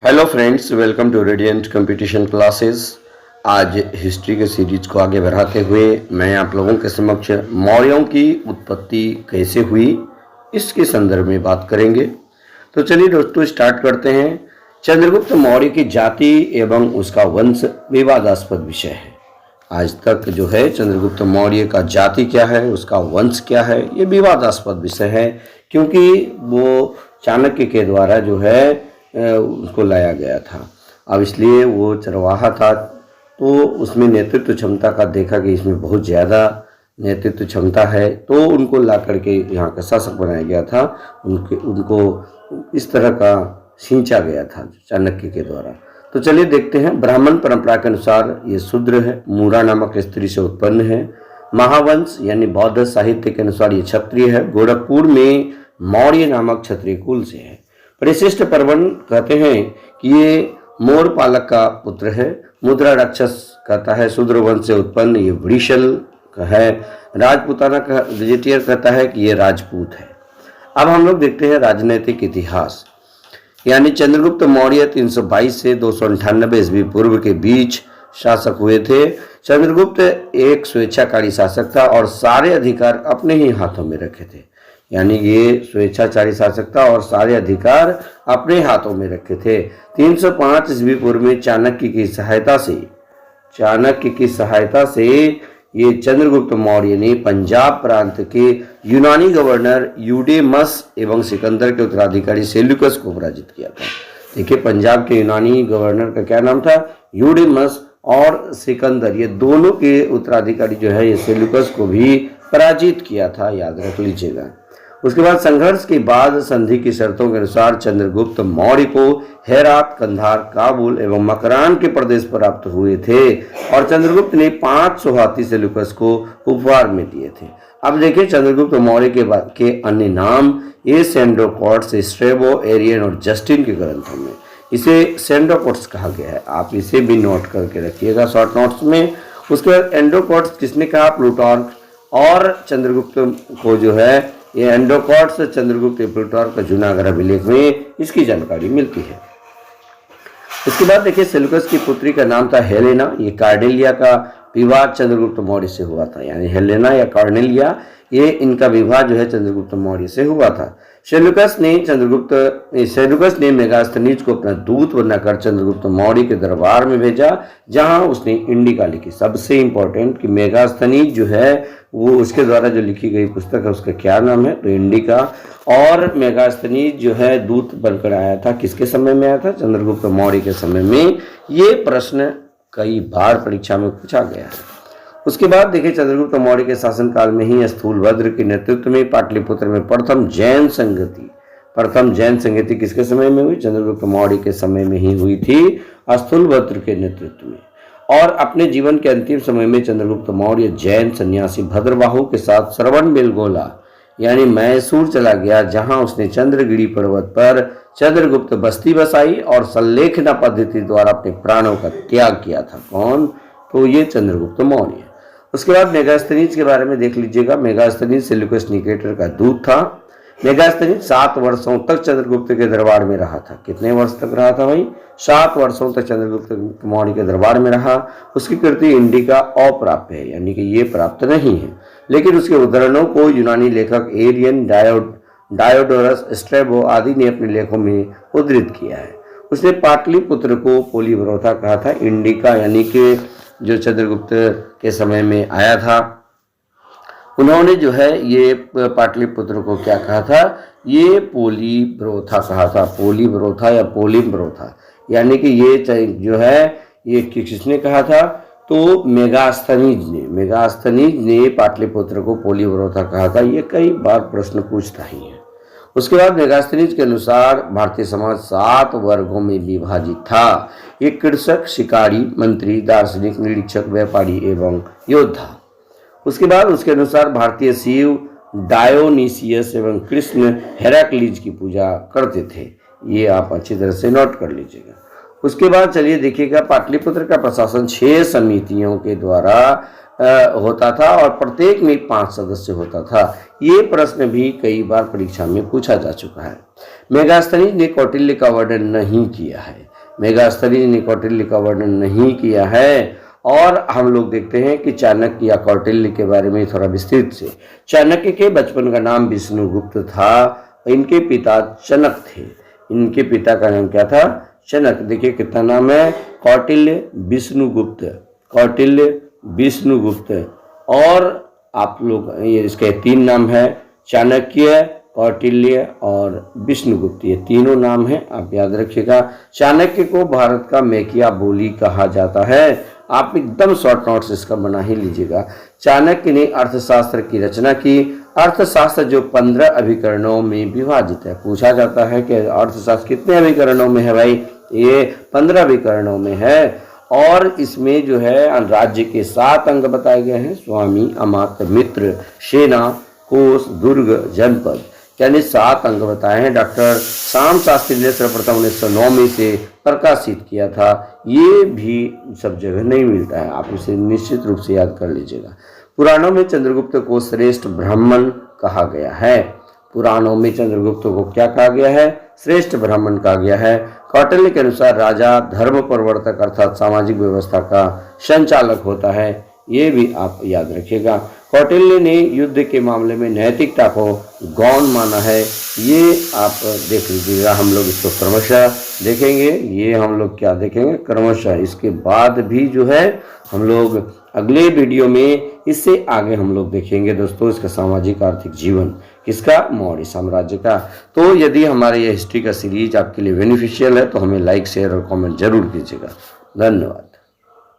Hello friends, welcome to radiant competition classes. आज history के series को आगे बढ़ाते हुए मैं आप लोगों के समक्ष मौर्यों की उत्पत्ति कैसे हुई इसके संदर्भ में बात करेंगे। तो चलिए दोस्तों स्टार्ट करते हैं। चंद्रगुप्त मौर्य की जाति एवं उसका वंश विवादास्पद विषय है। आज तक जो है चंद्रगुप्त मौर्य का जाति क्या है, उसका वंश क्या है, ये विवादास्पद विषय है, क्योंकि वो चाणक्य के द्वारा जो है उसको लाया गया था। अब इसलिए वो चरवाहा था, तो उसमें नेतृत्व क्षमता का देखा कि इसमें बहुत ज़्यादा नेतृत्व क्षमता है, तो उनको ला करके यहाँ का शासक बनाया गया था। उनको इस तरह का सींचा गया था चाणक्य के द्वारा। तो चलिए देखते हैं। ब्राह्मण परंपरा के अनुसार ये शूद्र है, मूरा नामक स्त्री से उत्पन्न है। महावंश यानी बौद्ध साहित्य के अनुसार ये क्षत्रिय है। गोरखपुर में मौर्य नामक क्षत्रिय कुल से है। परिशिष्ट पर्वन कहते हैं कि ये मोर पालक का पुत्र है। मुद्रा राक्षस कहता है शूद्र वंश से उत्पन्न ये वृषल का है। राजपूताना का विजिटियर कहता है कि ये राजपूत है। अब हम लोग देखते हैं राजनीतिक इतिहास। यानी चंद्रगुप्त मौर्य 322 से 298 ईस्वी पूर्व के बीच शासक हुए थे। चंद्रगुप्त एक स्वेच्छाकारी शासक था और सारे अधिकार अपने ही हाथों में रखे थे। यानी ये स्वेच्छाचारी शासक था और सारे अधिकार अपने हाथों में रखे थे। 305 ईस्वी पूर्व में चाणक्य की सहायता से ये चंद्रगुप्त मौर्य ने पंजाब प्रांत के यूनानी गवर्नर यूडेमस एवं सिकंदर के उत्तराधिकारी सेल्यूकस को पराजित किया था। देखिए, पंजाब के यूनानी गवर्नर का क्या नाम था? यूडेमस। और सिकंदर, ये दोनों के उत्तराधिकारी जो है ये सेल्यूकस को भी पराजित किया था, याद रख लीजिएगा। उसके बाद संघर्ष के बाद संधि की शर्तों के अनुसार चंद्रगुप्त मौर्य को हेरात, कंधार, काबुल एवं मकरान के प्रदेश प्राप्त हुए थे और चंद्रगुप्त ने 500 हाथी सेल्यूकस को उपहार में दिए थे। अब देखिए चंद्रगुप्त मौर्य के अन्य नाम ये सेंडोकॉट्स, स्ट्रेबो, एरियन और जस्टिन के ग्रंथों में इसे सेंडोकॉट्स कहा गया है। आप इसे भी नोट करके रखिएगा शॉर्ट नोट्स में। उसके बाद एंडोकॉट्स किसने कहा? प्लूटार्क। और चंद्रगुप्त को जो है ये एंडोकॉट्स चंद्रगुप्त प्लूटार्क का जूनागढ़ अभिलेख में इसकी जानकारी मिलती है। इसके बाद देखिए सेल्यूकस की पुत्री का नाम था हेलेना। ये कार्नेलिया का विवाह चंद्रगुप्त मौर्य से हुआ था। यानी हेलेना या कार्नेलिया, ये इनका विवाह जो है चंद्रगुप्त मौर्य से हुआ था। सेल्यूकस ने मेगास्थनीज को अपना दूत बनाकर चंद्रगुप्त मौर्य के दरबार में भेजा, जहां उसने इंडिका लिखी। सबसे इंपॉर्टेंट कि मेगास्थनीज जो है वो उसके द्वारा जो लिखी गई पुस्तक है उसका क्या नाम है? तो इंडिका। और मेगास्थनीज जो है दूत बनकर आया था, किसके समय में आया था? चंद्रगुप्त मौर्य के समय में। ये प्रश्न कई बार परीक्षा में पूछा गया है। उसके बाद देखिए चंद्रगुप्त मौर्य के शासनकाल में ही स्थूलभद्र के नेतृत्व में पाटलिपुत्र में प्रथम जैन संगति किसके समय में हुई? चंद्रगुप्त मौर्य के समय में ही हुई थी, स्थूलभद्र के नेतृत्व में। और अपने जीवन के अंतिम समय में चंद्रगुप्त मौर्य जैन सन्यासी भद्रबाहु के साथ श्रवणबेलगोला यानी मैसूर चला गया, जहां उसने चंद्रगिरी पर्वत पर चंद्रगुप्त बस्ती बसाई और संलेखना पद्धति द्वारा अपने प्राणों का त्याग किया था। कौन? तो ये चंद्रगुप्त मौर्य। उसके बाद मेगास्थनीज के बारे में देख लीजिएगा। मेगास्थनीज सेल्यूकस निकेटर का दूत था। मेगास्थनीज 7 वर्षों तक चंद्रगुप्त के दरबार में रहा था। कितने वर्ष तक रहा था भाई? 7 वर्षों तक चंद्रगुप्त मौर्य के दरबार में रहा। उसकी कृति इंडिका अप्राप्य है, यानी कि ये प्राप्त नहीं है, लेकिन उसके उद्धरणों को यूनानी लेखक एरियन, डायोडोरस, स्ट्रेबो आदि ने अपने लेखों में उद्धृत किया है। उसने पाटलिपुत्र को पोलीब्रोथा कहा था। इंडिका यानी कि जो चंद्रगुप्त के समय में आया था, उन्होंने जो है ये पाटलिपुत्र को क्या कहा था? ये पोलीब्रोथा कहा था। पोलीब्रोथा या पोलिम्ब्रोथा, यानी कि ये जो है ये किसने कहा था? तो मेगास्थनीज ने पाटलिपुत्र को पोलीब्रोथा कहा था। ये कई बार प्रश्न पूछता ही है। उसके बाद मेगास्थनीज के अनुसार भारतीय समाज 7 वर्गों में विभाजित था। ये कृषक, शिकारी, मंत्री, दार्शनिक, निरीक्षक, व्यापारी एवं योद्धा। उसके बाद उसके अनुसार भारतीय शिव डायोनीसियस एवं कृष्ण हेराक्लीज की पूजा करते थे। ये आप अच्छी तरह से नोट कर लीजिएगा। उसके बाद चलिए देखिएगा, पाटलिपुत्र का प्रशासन 6 समितियों के द्वारा होता था और प्रत्येक में 5 सदस्य होता था। ये प्रश्न भी कई बार परीक्षा में पूछा जा चुका है। मेगास्थनीज ने कौटिल्य का वर्णन नहीं किया है। मेगास्थनीज ने कौटिल्य का वर्णन नहीं किया है। और हम लोग देखते हैं कि चाणक्य या कौटिल्य के बारे में थोड़ा विस्तृत से। चाणक्य के बचपन का नाम विष्णुगुप्त था। इनके पिता चनक थे। इनके पिता का नाम क्या था? चनक। देखिए कितना नाम है, कौटिल्य, विष्णुगुप्त, कौटिल्य, विष्णुगुप्त। और आप लोग ये इसके 3 नाम है, चाणक्य, कौटिल्य और विष्णुगुप्त, ये तीनों नाम हैं, आप याद रखिएगा। चाणक्य को भारत का मैकियावेली कहा जाता है। आप एकदम शॉर्ट नोट्स इसका बना ही लीजिएगा। चाणक्य ने अर्थशास्त्र की रचना की। अर्थशास्त्र जो 15 अभिकरणों में विभाजित है। पूछा जाता है कि अर्थशास्त्र कितने अभिकरणों में है भाई? ये 15 अभिकरणों में है। और इसमें जो है राज्य के 7 अंग बताए गए हैं, स्वामी, अमात्य, मित्र, सेना, कोष, दुर्ग, जनपद, यानी 7 अंग बताए हैं। डॉक्टर श्याम शास्त्री ने सर्वप्रथम 1909 में से प्रकाशित किया था। ये भी सब जगह नहीं मिलता है, आप इसे निश्चित रूप से याद कर लीजिएगा। पुराणों में चंद्रगुप्त को श्रेष्ठ ब्राह्मण कहा गया है। पुराणों में चंद्रगुप्त को क्या कहा गया है? श्रेष्ठ ब्राह्मण कहा गया है। कौटिल्य के अनुसार राजा धर्म प्रवर्तक अर्थात सामाजिक व्यवस्था का संचालक होता है। ये भी आप याद रखिएगा। कौटिल्य ने युद्ध के मामले में नैतिकता को गौण माना है। ये आप देख लीजिएगा, हम लोग इसको क्रमशः देखेंगे। ये हम लोग क्या देखेंगे? क्रमशः। इसके बाद भी जो है हम लोग अगले वीडियो में इससे आगे हम लोग देखेंगे दोस्तों इसका सामाजिक आर्थिक जीवन किसका? मौर्य साम्राज्य का। तो यदि हमारे ये हिस्ट्री का सीरीज आपके लिए बेनिफिशियल है तो हमें लाइक, शेयर और कमेंट जरूर कीजिएगा। धन्यवाद।